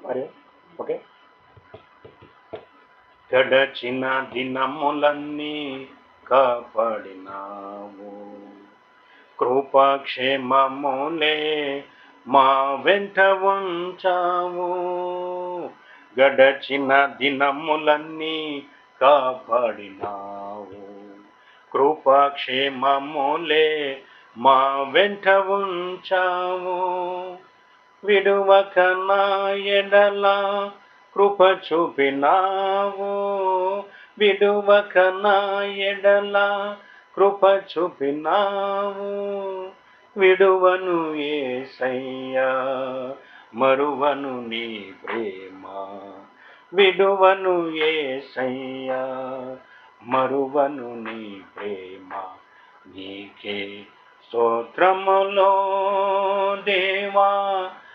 మరి ఓకే. గడచిన దినములన్నీ కాపాడినావు, కృపాక్షేమములే మా వెంట ఉంచావు. గడచిన దినములన్నీ కాపాడినావు, కృపాక్షేమములే మా వెంట ఉంచావు. విడువక నా ఎడల కృప చూపినావు, విడువక నా ఎడల కృప చూపినావు. విడువను యేసయ్యా, మరువను నీ ప్రేమ, విడువను యేసయ్యా, మరువను నీ ప్రేమ. నీకే స్తోత్రములో దేవా,